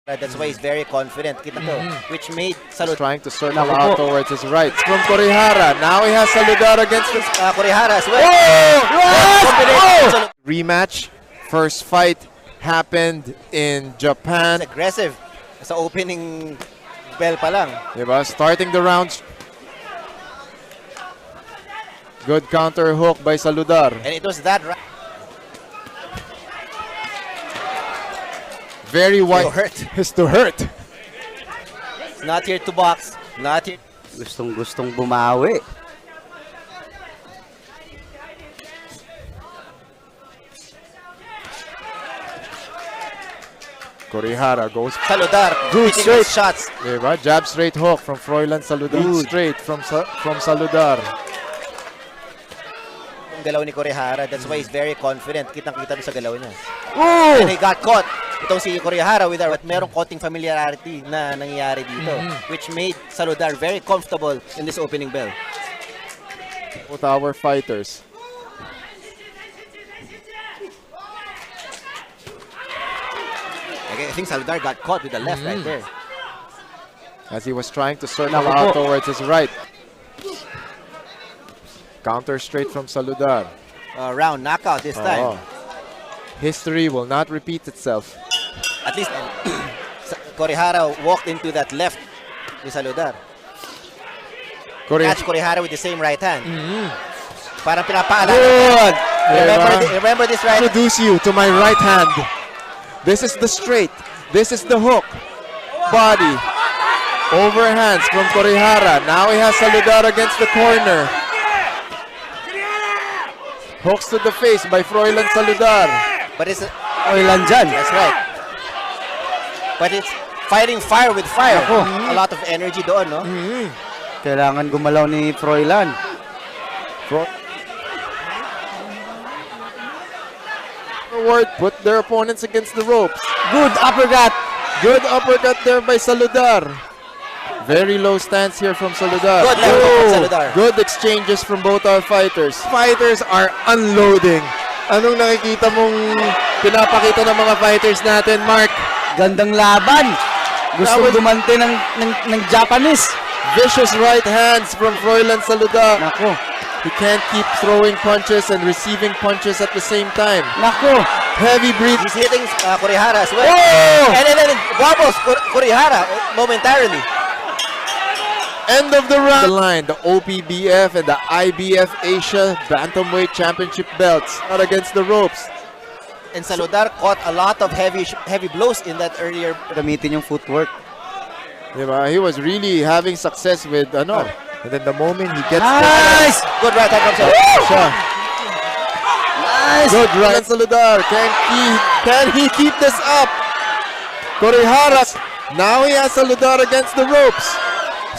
That's why he's very confident. Kita to, which made Saludar Trying to circle out towards his right. From Kurihara. Now he has Saludar against the Kurihara as well. rematch. First fight happened in Japan. It's aggressive. Sa opening bell pa lang. Diba? Starting the rounds. Good counter hook by Saludar. And it was that Very wide. hurt. Is to hurt. Not here to box. Not here. Gustong bumawi. Kurihara goes. Saludar. Good hitting straight. his shots. Diba? Jab straight hook from Froilan Saludar. Good. Straight from Saludar. Yung galaw ni Kurihara. That's why he's very confident. Kitang-kita sa galaw niya. Oh! And he got caught. Itong si Kurihara with but merong konting familiarity na nangyayari dito, which made Saludar very comfortable in this opening bell. Both our fighters. I think Saludar got caught with the left right there. As he was trying to circle out towards his right. Counter straight from Saludar. Round knockout this time. History will not repeat itself. At least Kurihara walked into that left with Saludar. Catch Kurihara with the same right hand. Parang pinapaalala. Good! Remember this right hand? Introduce you to my right hand. This is the straight. This is the hook. Body. Overhands from Kurihara. Now he has Saludar against the corner. Hooks to the face by Froilan Saludar. But it's Froilan dyan. that's right. But it's fighting fire with fire. A lot of energy doon, no? Kailangan gumalaw ni Froilan. Forward, put their opponents against the ropes. Good uppercut. Good uppercut there by Saludar. Very low stance here from Saludar. Good left hook from Saludar. Good exchanges from both our fighters. Fighters are unloading. Anong nakikita mong pinapakita ng mga fighters natin, Mark? Gandang laban. Gusto gumante ng Japanese. Vicious right hands from Froilan Saludar. Nako. He can't keep throwing punches and receiving punches at the same time. Nako. Heavy breath. He's hitting Kurihara as well. Oh! And then wobbles Kurihara momentarily. End of the round. The line, the OPBF and the IBF Asia Bantamweight Championship belts. Not against the ropes. And Saludar caught a lot of heavy blows in that earlier. Gamitin yung footwork. Diba? He was really having success with ano. And then the moment he gets Nice! Good right hand from Saludar. Nice! Good right. Saludar. Can he keep this up? Kurihara. Now he has Saludar against the ropes.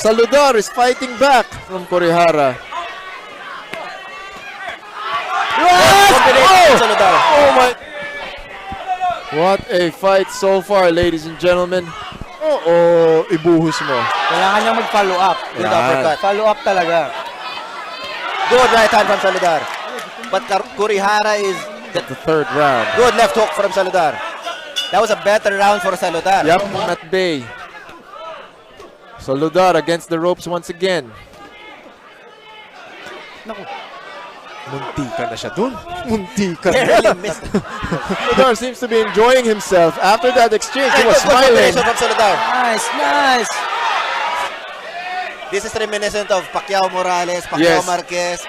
Saludar is fighting back from Kurihara. Saludar. Oh my! What a fight so far, ladies and gentlemen. Oo, ibuhos mo. Kailangan niya mag-follow up. Good uppercut. Follow up talaga. Good right hand from Saludar. But Kurihara is The third round. good left hook from Saludar. That was a better round for Saludar. Yep, at bay. Saludar against the ropes once again. Muntika na siya dun. Muntika na. Barely missed. Saludar seems to be enjoying himself. After that exchange, he was Good smiling. combination from Saludar. Nice! This is reminiscent of Pacquiao Morales, Pacquiao Yes. Marquez.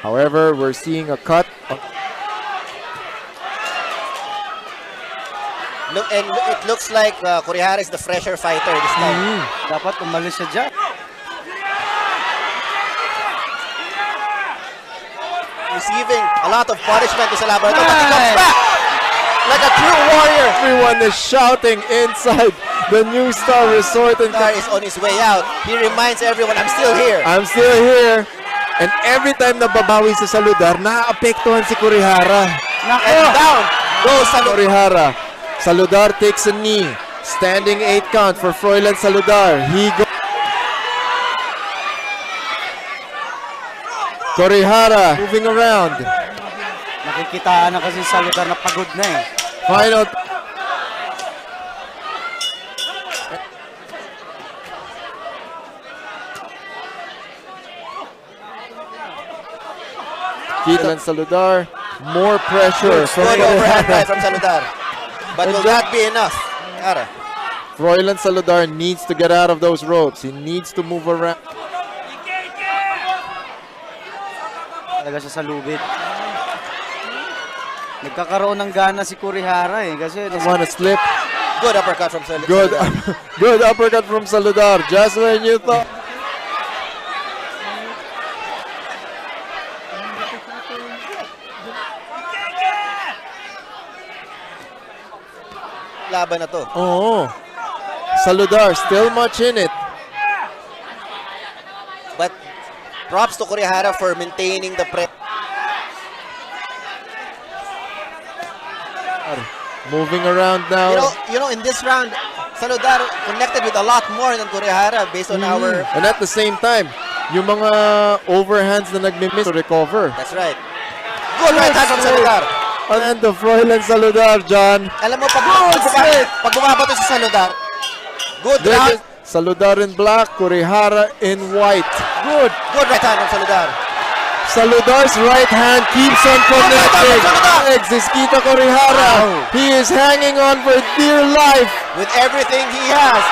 However, we're seeing a cut. Look, and it looks like Kurihara is the fresher fighter this time. Dapat umalis siya dyan. Receiving a lot of punishment sa laban ito, but he comes back like a true warrior. Everyone is shouting inside the New Star Resort and Star is on his way out. He reminds everyone, I'm still here. I'm still here. And every time na babawi sa Saludar, naaapektuhan si Kurihara. And down goes Saludar. Kurihara. Saludar takes a knee. Standing 8 count for Froilan Saludar. Kurihara moving around. Nakikitaan na kasi sa lugar na pagod na eh. Final. Kita Saludar, more pressure from Good overhand right from Saludar. But will that be enough? Ara. Froilan Saludar needs to get out of those ropes. He needs to move around. Talaga siya sa lubid. Nagkakaroon ng gana si Kurihara eh. Kasi Want to slip? Good uppercut from Saludar. Good, good uppercut from Saludar. Just when you thought. Laban na to. Oh, Saludar still much in it. But props to Kurihara for maintaining the press. Moving around now. You know, in this round, Saludar connected with a lot more than Kurihara based on our... And at the same time, yung mga overhands na nagmi-miss to recover. That's right. Good right hand from Saludar. And the Froilan Saludar, John. Alam mo, pag bumabato si Saludar, good There round. is Saludar in black, Kurihara in white. Good right hand from Saludar. Saludar's right hand keeps on connecting. Saludar! Exis Kita Kurihara. He is hanging on for dear life. With everything he has.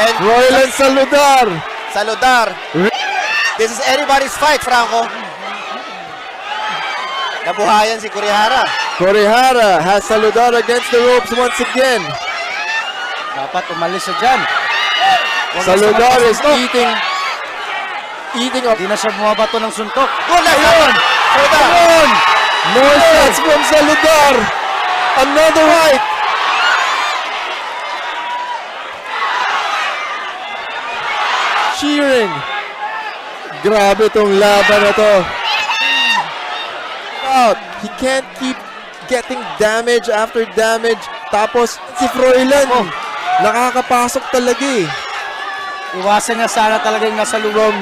And Froilan Saludar. Saludar, this is anybody's fight, Franco. Nabuhayan si Kurihara. Kurihara has Saludar against the ropes once again. dapat umalis siya dyan. Saludar is eating up. Hindi na siya bumabato ng suntok. Good left hand. Ayun! More shots from Saludar. Another right. Cheering. Grabe tong laban na to. Out. He can't keep getting damage after damage. Tapos si Froilan, nakakapasok talaga eh. Iwasan niya sana talaga yung nasa loob.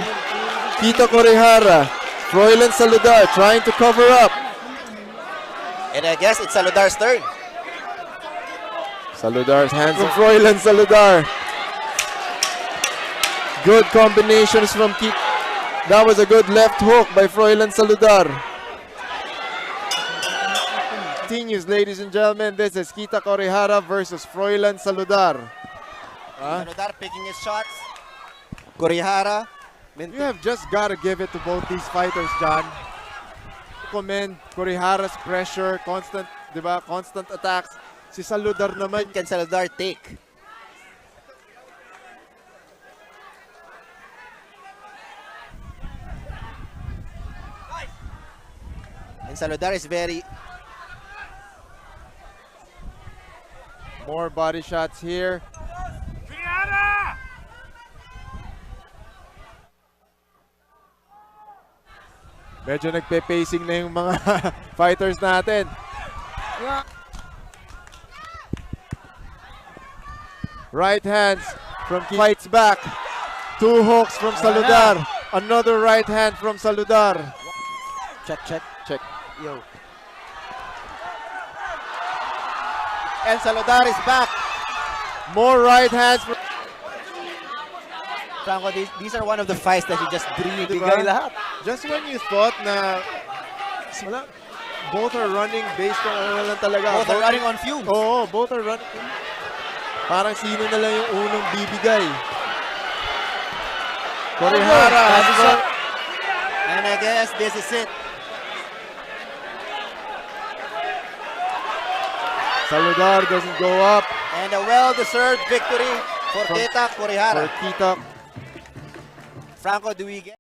Kita Kurihara, Froilan Saludar trying to cover up. And I guess it's Saludar's turn. Saludar's hands from Froilan Saludar. Good combinations from Kita. That was a good left hook by Froilan Saludar. Continues, ladies and gentlemen. This is Kita Kurihara versus Froilan Saludar. Saludar picking his shots. Kurihara. You have just got to give it to both these fighters, John. Commend Kurihara's pressure, constant, di ba? Constant attacks. Si Saludar naman. Can Saludar take? And Saludar is very... More body shots here. Medyo nagpe-pacing na yung mga fighters natin. Right hands from fights back. Two hooks from Saludar. Another right hand from Saludar. Check. Yo. And Saludar is back. More right hands from Franco, these are one of the fights that you just dreamed. Bigay lahat. Just when you thought na wala, both are running based on ano lang talaga. Both are running on fumes. Oo, both are running. Parang sino na lang yung unang bibigay. Kurihara has run. And I guess this is it. Saludar doesn't go up. And a well-deserved victory for Kita Kurihara. For Kita. Franco, do we get...